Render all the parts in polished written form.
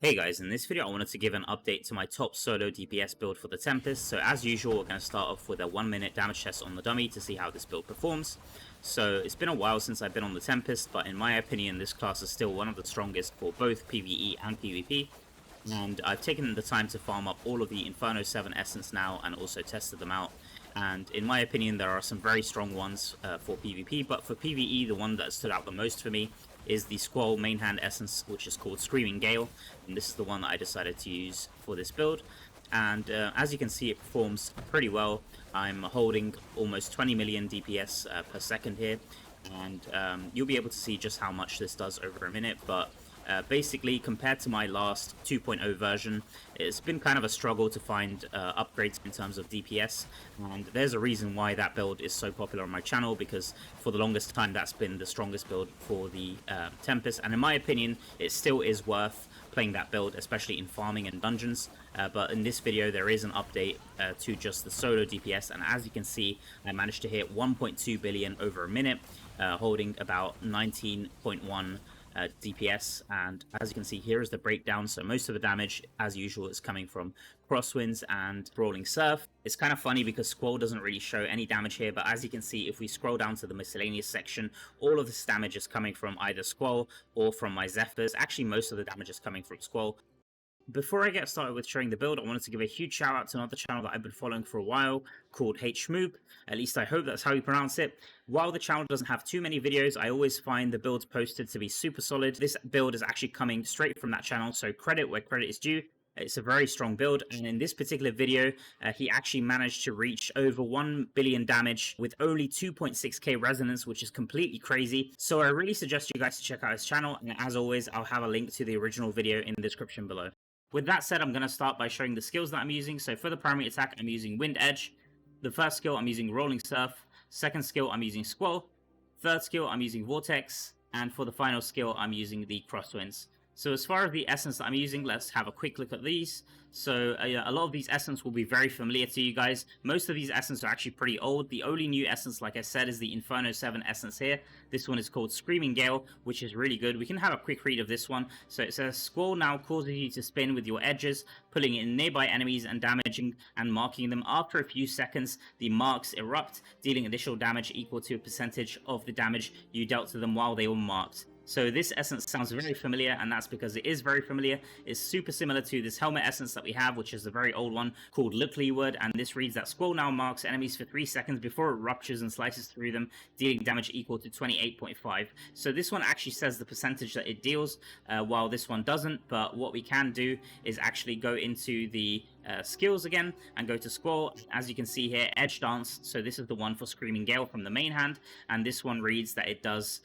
Hey guys, in this video I wanted to give an update to my top solo DPS build for the Tempest. So as usual, we're going to start off with a 1 minute damage test on the dummy to see how this build performs. So it's been a while since I've been on the Tempest, but in my opinion this class is still one of the strongest for both PvE and PvP. And I've taken the time to farm up all of the Inferno 7 Essence now and also tested them out. And in my opinion there are some very strong ones for PvP, but for PvE the one that stood out the most for me is the Squall main hand essence, which is called Screaming Gale, and this is the one that I decided to use for this build. And as you can see, it performs pretty well. I'm holding almost 20 million DPS per second here, and you'll be able to see just how much this does over a minute. But basically, compared to my last 2.0 version, it's been kind of a struggle to find upgrades in terms of DPS, and there's a reason why that build is so popular on my channel, because for the longest time that's been the strongest build for the Tempest, and in my opinion it still is worth playing that build, especially in farming and dungeons. But in this video there is an update to just the solo DPS, and as you can see I managed to hit 1.2 billion over a minute, holding about 19.1 DPS, and as you can see here is the breakdown. So most of the damage, as usual, is coming from Crosswinds and Brawling Surf. It's kind of funny because Squall doesn't really show any damage here, but as you can see, if we scroll down to the miscellaneous section, all of this damage is coming from either Squall or from my Zephyrs. Actually, most of the damage is coming from Squall. Before I get started with showing the build, I wanted to give a huge shout out to another channel that I've been following for a while called HMoob. At least I hope that's how you pronounce it. While the channel doesn't have too many videos, I always find the builds posted to be super solid. This build is actually coming straight from that channel, so credit where credit is due. It's a very strong build, and in this particular video, he actually managed to reach over 1 billion damage with only 2.6k resonance, which is completely crazy. So I really suggest you guys to check out his channel, and as always, I'll have a link to the original video in the description below. With that said, I'm going to start by showing the skills that I'm using. So for the primary attack, I'm using Wind Edge. The first skill, I'm using Rolling Surf. Second skill, I'm using Squall. Third skill, I'm using Vortex. And for the final skill, I'm using the Crosswinds. So as far as the essence that I'm using, let's have a quick look at these. So a lot of these essence will be very familiar to you guys. Most of these essence are actually pretty old. The only new essence, like I said, is the Inferno 7 essence here. This one is called Screaming Gale, which is really good. We can have a quick read of this one. So it says, Squall now causes you to spin with your edges, pulling in nearby enemies and damaging and marking them. After a few seconds, the marks erupt, dealing additional damage equal to a percentage of the damage you dealt to them while they were marked. So this essence sounds very familiar, and that's because it is very familiar. It's super similar to this helmet essence that we have, which is a very old one called Look Leeward, and this reads that Squall now marks enemies for 3 seconds before it ruptures and slices through them, dealing damage equal to 28.5. So this one actually says the percentage that it deals, while this one doesn't, but what we can do is actually go into the skills again and go to Squall. As you can see here, Edge Dance, so this is the one for Screaming Gale from the main hand, and this one reads that it does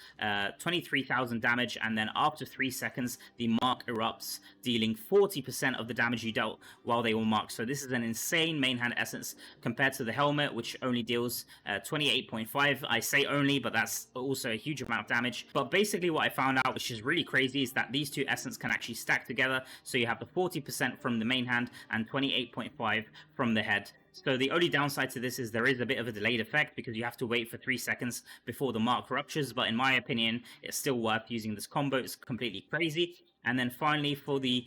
23,000 damage, and then after 3 seconds the mark erupts, dealing 40% of the damage you dealt while they were marked. So this is an insane main hand essence compared to the helmet, which only deals 28.5. I say only, but that's also a huge amount of damage. But basically what I found out, which is really crazy, is that these two essence can actually stack together. So you have the 40% from the main hand and 28.5 from the head. So the only downside to this is there is a bit of a delayed effect because you have to wait for 3 seconds before the mark ruptures, but in my opinion it's still worth using this combo. It's completely crazy. And then finally for the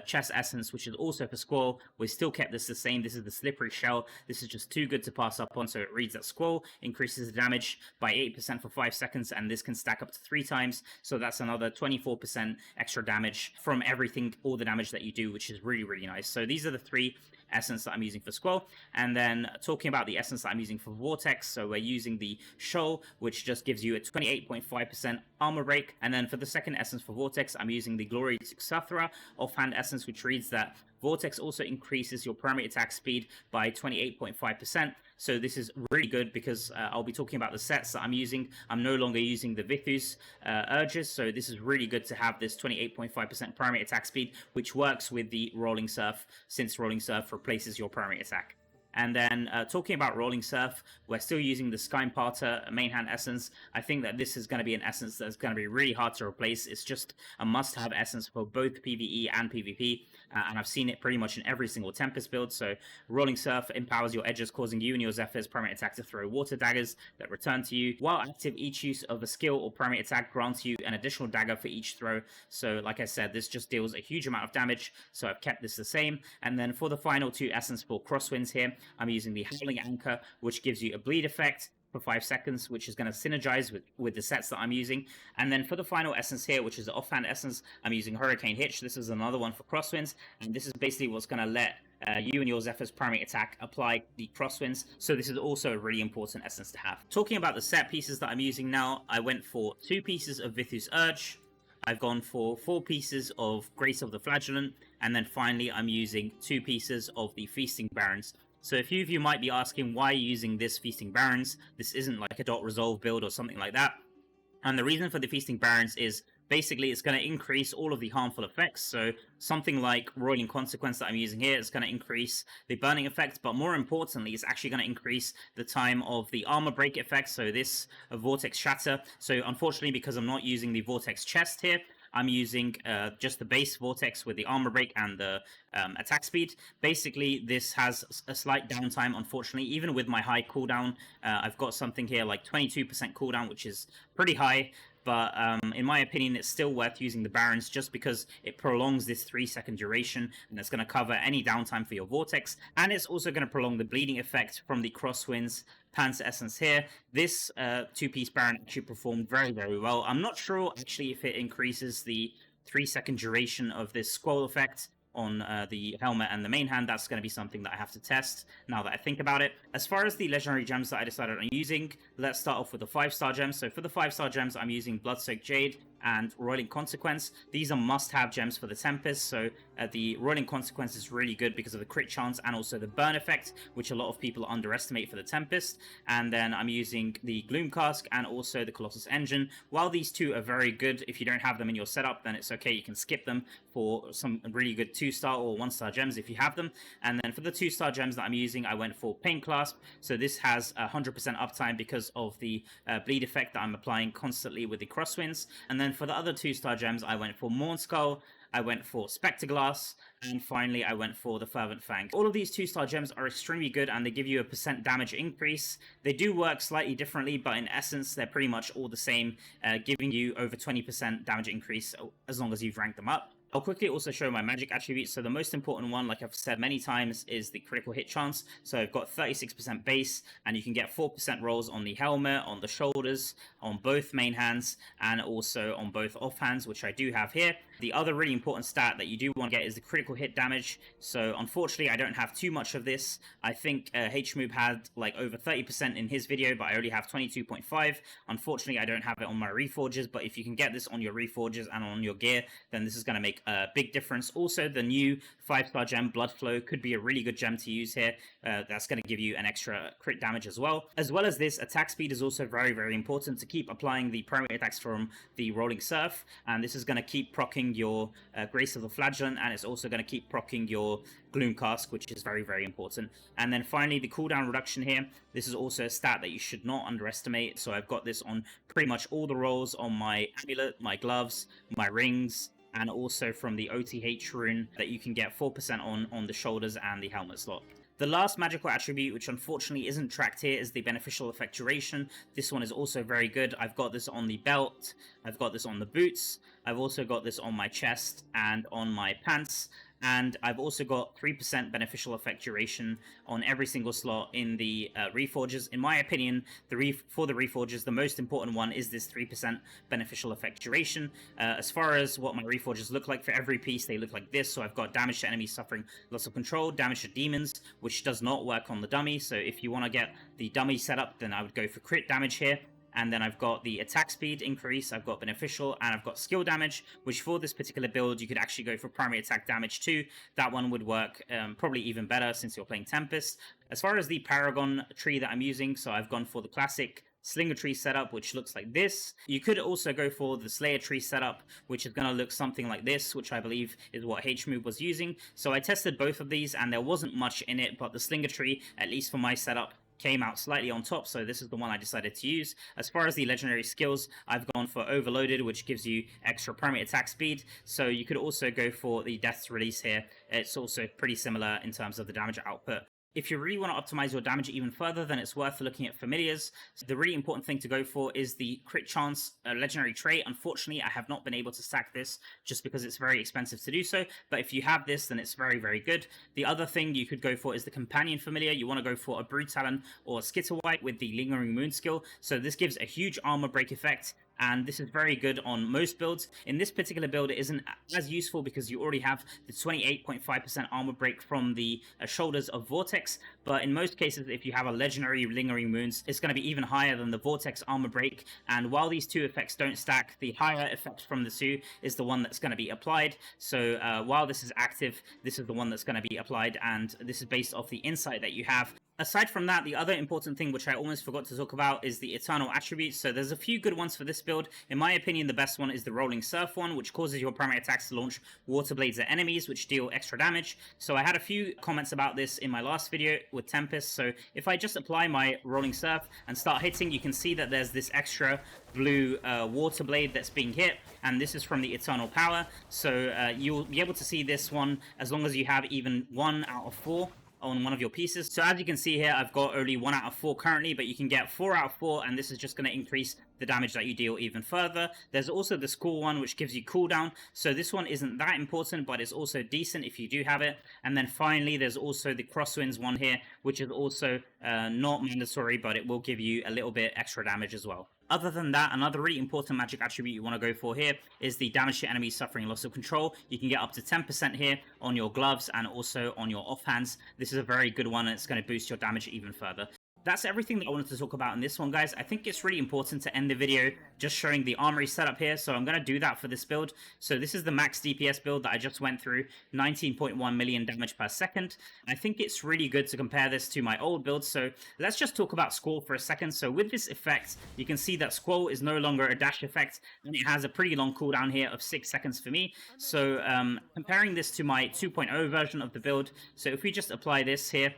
chest essence, which is also for Squall, we still kept this the same. This is the Slippery Shell. This is just too good to pass up on. So it reads that Squall increases the damage by 8% for 5 seconds, and this can stack up to 3 times. So that's another 24% extra damage from everything, all the damage that you do, which is really, really nice. So these are the 3 essence that I'm using for Squall. And then talking about the essence that I'm using for Vortex, so we're using the Shoal, which just gives you a 28.5% armor break. And then for the second essence for Vortex, I'm using the Glory to Xathra offhand essence, which reads that Vortex also increases your primary attack speed by 28.5%. So this is really good because I'll be talking about the sets that I'm using. I'm no longer using the Vithus Urges, so this is really good to have this 28.5% primary attack speed, which works with the Rolling Surf, since Rolling Surf replaces your primary attack. And then talking about Rolling Surf, we're still using the Sky Imparter main hand essence. I think that this is going to be an essence that's going to be really hard to replace. It's just a must-have essence for both PvE and PvP, and I've seen it pretty much in every single Tempest build. So Rolling Surf empowers your edges, causing you and your Zephyr's primary attack to throw water daggers that return to you. While active, each use of a skill or primary attack grants you an additional dagger for each throw. So like I said, this just deals a huge amount of damage, so I've kept this the same. And then for the final two essence for crosswinds here, I'm using the Howling Anchor, which gives you a bleed effect for 5 seconds, which is going to synergize with the sets that I'm using. And then for the final essence here, which is the offhand essence, I'm using Hurricane Hitch. This is another one for crosswinds, and this is basically what's going to let you and your Zephyr's primary attack apply the crosswinds. So this is also a really important essence to have. Talking about the set pieces that I'm using now, I went for 2 pieces of Vithu's Urge, I've gone for 4 pieces of Grace of the Flagellant, and then finally I'm using 2 pieces of the Feasting Barons. So a few of you might be asking why you're using this Feasting Barons. This isn't like a dot resolve build or something like that. And the reason for the Feasting Barons is basically it's going to increase all of the harmful effects. So something like Roiling Consequence that I'm using here is going to increase the burning effect, but more importantly, it's actually going to increase the time of the armor break effect. So this Vortex Shatter. So unfortunately, because I'm not using the Vortex Chest here, I'm using just the base Vortex with the armor break and the attack speed. Basically, this has a slight downtime, unfortunately. Even with my high cooldown, I've got something here like 22% cooldown, which is pretty high. But in my opinion, it's still worth using the Barons just because it prolongs this 3-second duration, and it's going to cover any downtime for your Vortex, and it's also going to prolong the bleeding effect from the Crosswinds Panzer Essence here. This 2-piece Baron actually performed very, very well. I'm not sure actually if it increases the 3-second duration of this Squall effect on the helmet and the main hand. That's going to be something that I have to test now that I think about it. As far as the legendary gems that I decided on using, let's start off with the 5-star gems. So for the 5-star gems, I'm using Bloodsoaked Jade and Roiling Consequence. These are must-have gems for the Tempest, so the Roiling Consequence is really good because of the crit chance and also the burn effect, which a lot of people underestimate for the Tempest. And then I'm using the Gloom Cask and also the Colossus Engine. While these two are very good, if you don't have them in your setup, then it's okay, you can skip them for some really good 2-star or 1-star gems if you have them. And then for the 2-star gems that I'm using, I went for Pain Clasp. So this has 100% uptime because of the bleed effect that I'm applying constantly with the Crosswinds. And then for the other 2-star gems, I went for Morn Skull, I went for Spectre Glass, and finally I went for the Fervent Fang. All of these 2-star gems are extremely good and they give you a % damage increase. They do work slightly differently, but in essence they're pretty much all the same, giving you over 20% damage increase as long as you've ranked them up. I'll quickly also show my magic attributes. So the most important one, like I've said many times, is the critical hit chance. So I've got 36% base, and you can get 4% rolls on the helmet, on the shoulders, on both main hands, and also on both offhands, which I do have here. The other really important stat that you do want to get is the critical hit damage. So unfortunately, I don't have too much of this. I think HMoob had like over 30% in his video, but I only have 22.5. Unfortunately, I don't have it on my Reforges, but if you can get this on your Reforges and on your gear, then this is going to make a big difference. Also, the new 5-star gem, Blood Flow, could be a really good gem to use here. That's going to give you an extra crit damage as well. As well as this, attack speed is also very, very important to keep applying the primary attacks from the Rolling Surf, and this is going to keep proccing your Grace of the Flagellant, and it's also going to keep proccing your Gloom Cask, which is very, very important. And then finally, the cooldown reduction here. This is also a stat that you should not underestimate. So I've got this on pretty much all the rolls on my amulet, my gloves, my rings, and also from the OTH rune that you can get 4% on the shoulders and the helmet slot. The last magical attribute, which unfortunately isn't tracked here, is the Beneficial Effect Duration. This one is also very good. I've got this on the belt, I've got this on the boots, I've also got this on my chest and on my pants, and I've also got 3% beneficial effect duration on every single slot in the Reforges. In my opinion, for the Reforges, the most important one is this 3% beneficial effect duration. As far as what my Reforges look like, for every piece they look like this. So I've got damage to enemies suffering loss of control, damage to demons, which does not work on the dummy. So if you want to get the dummy setup, then I would go for crit damage here. And then I've got the attack speed increase, I've got beneficial, and I've got skill damage, which for this particular build, you could actually go for primary attack damage too. That one would work probably even better since you're playing Tempest. As far as the Paragon tree that I'm using, so I've gone for the classic Slinger Tree setup, which looks like this. You could also go for the Slayer Tree setup, which is going to look something like this, which I believe is what HMove was using. So I tested both of these, and there wasn't much in it, but the Slinger Tree, at least for my setup, came out slightly on top, so this is the one I decided to use. As far as the legendary skills, I've gone for Overloaded, which gives you extra primary attack speed, so you could also go for the Death's Release here. It's also pretty similar in terms of the damage output. If you really want to optimize your damage even further, then it's worth looking at Familiars. So the really important thing to go for is the Crit Chance legendary trait. Unfortunately, I have not been able to stack this just because it's very expensive to do so, but if you have this, then it's very, very good. The other thing you could go for is the Companion Familiar. You want to go for a Brood Talon or a Skitterwipe with the Lingering Moon skill. So this gives a huge armor break effect, and this is very good on most builds. In this particular build, it isn't as useful because you already have the 28.5% armor break from the shoulders of Vortex, but in most cases, if you have a legendary Lingering Moons, it's going to be even higher than the Vortex armor break, and while these two effects don't stack, the higher effect from the two is the one that's going to be applied. So while this is active, this is the one that's going to be applied, and this is based off the insight that you have. Aside from that, the other important thing which I almost forgot to talk about is the Eternal Attributes. So there's a few good ones for this build. In my opinion, the best one is the Rolling Surf one, which causes your primary attacks to launch Water Blades at enemies, which deal extra damage. So I had a few comments about this in my last video with Tempest. So if I just apply my Rolling Surf and start hitting, you can see that there's this extra blue Water Blade that's being hit, and this is from the Eternal Power. So you'll be able to see this one as long as you have even 1 out of 4 on one of your pieces. So as you can see here, I've got only 1 out of 4 currently, but you can get 4 out of 4, and this is just going to increase the damage that you deal even further. There's also the Skull one, which gives you cooldown. So this one isn't that important, but it's also decent if you do have it. And then finally, there's also the Crosswinds one here, which is also not mandatory, but it will give you a little bit extra damage as well. Other than that, another really important magic attribute you want to go for here is the damage to enemies suffering loss of control. You can get up to 10% here on your gloves and also on your offhands. This is a very good one, and it's going to boost your damage even further. That's everything that I wanted to talk about in this one, guys. I think it's really important to end the video just showing the armory setup here, so I'm going to do that for this build. So this is the max DPS build that I just went through, 19.1 million damage per second. I think it's really good to compare this to my old build, so let's just talk about Squall for a second. So with this effect, you can see that Squall is no longer a dash effect, and it has a pretty long cooldown here of 6 seconds for me. So comparing this to my 2.0 version of the build, so if we just apply this here,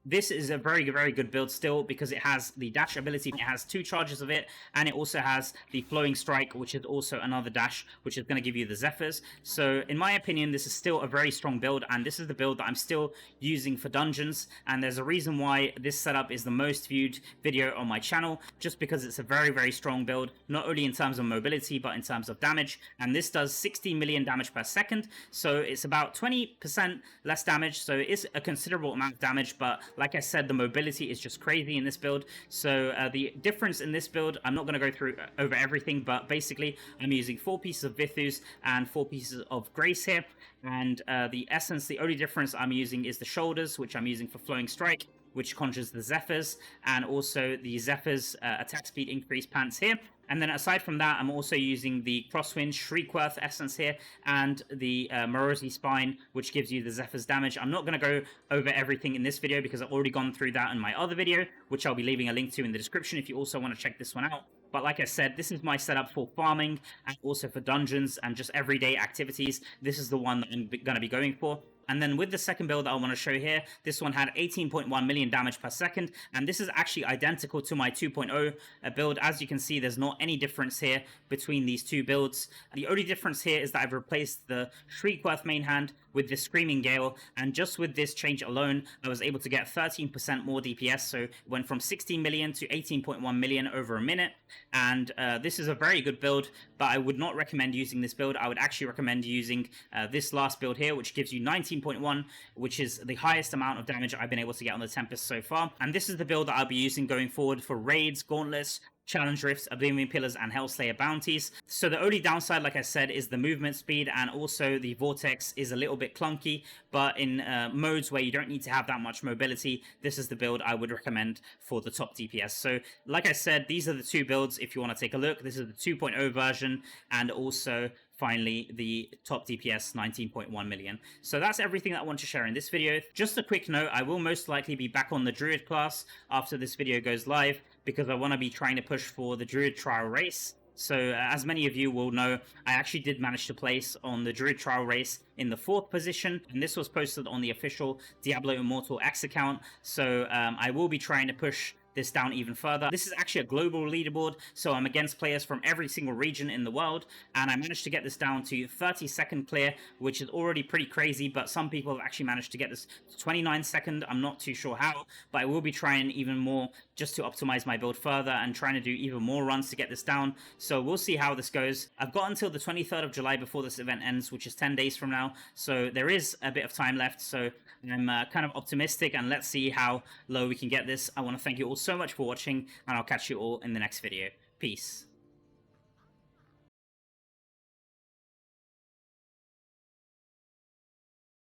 this is a very, very good build still because it has the dash ability, it has 2 charges of it, and it also has the Flowing Strike, which is also another dash, which is going to give you the Zephyrs. So in my opinion, this is still a very strong build, and this is the build that I'm still using for dungeons, and there's a reason why this setup is the most viewed video on my channel, just because it's a very, very strong build, not only in terms of mobility, but in terms of damage, and this does 60 million damage per second, so it's about 20% less damage, so it's a considerable amount of damage, but like I said, the mobility is just crazy in this build. So the difference in this build, I'm not going to go through over everything, but basically I'm using 4 pieces of Vithus and 4 pieces of Grace here. And the essence, the only difference I'm using is the shoulders, which I'm using for Flowing Strike, which conjures the Zephyrs, and also the Zephyrs attack speed increase pants here. And then aside from that, I'm also using the Crosswind Shriekworth essence here, and the Morosity Spine, which gives you the Zephyr's damage. I'm not going to go over everything in this video because I've already gone through that in my other video, which I'll be leaving a link to in the description if you also want to check this one out. But like I said, this is my setup for farming and also for dungeons and just everyday activities. This is the one that I'm going to be going for. And then with the second build that I want to show here, this one had 18.1 million damage per second, and this is actually identical to my 2.0 build. As you can see, there's not any difference here between these two builds. The only difference here is that I've replaced the Shriekworth main hand with the Screaming Gale, and just with this change alone, I was able to get 13% more DPS, so it went from 16 million to 18.1 million over a minute, and this is a very good build, but I would not recommend using this build. I would actually recommend using this last build here, which gives you 19.1, which is the highest amount of damage I've been able to get on the Tempest so far, and this is the build that I'll be using going forward for raids, gauntlets, challenge rifts, Oblivion Pillars, and Hellslayer bounties. So the only downside, like I said, is the movement speed, and also the vortex is a little bit clunky, but in modes where you don't need to have that much mobility, this is the build I would recommend for the top DPS. So like I said, these are the two builds if you want to take a look. This is the 2.0 version, and also finally the top DPS 19.1 million. So that's everything that I want to share in this video. Just a quick note, I will most likely be back on the Druid class after this video goes live, because I want to be trying to push for the Druid Trial Race. So, as many of you will know, I actually did manage to place on the Druid Trial Race in the 4th position, and this was posted on the official Diablo Immortal X account, so I will be trying to push this down even further. This is actually a global leaderboard, so I'm against players from every single region in the world, and I managed to get this down to 30-second clear, which is already pretty crazy, but some people have actually managed to get this to 29-second. I'm not too sure how, but I will be trying even more just to optimize my build further and trying to do even more runs to get this down. So we'll see how this goes. I've got until the 23rd of July before this event ends, which is 10 days from now, so there is a bit of time left, so I'm kind of optimistic, and let's see how low we can get this. I want to thank you all so much for watching, and I'll catch you all in the next video. Peace.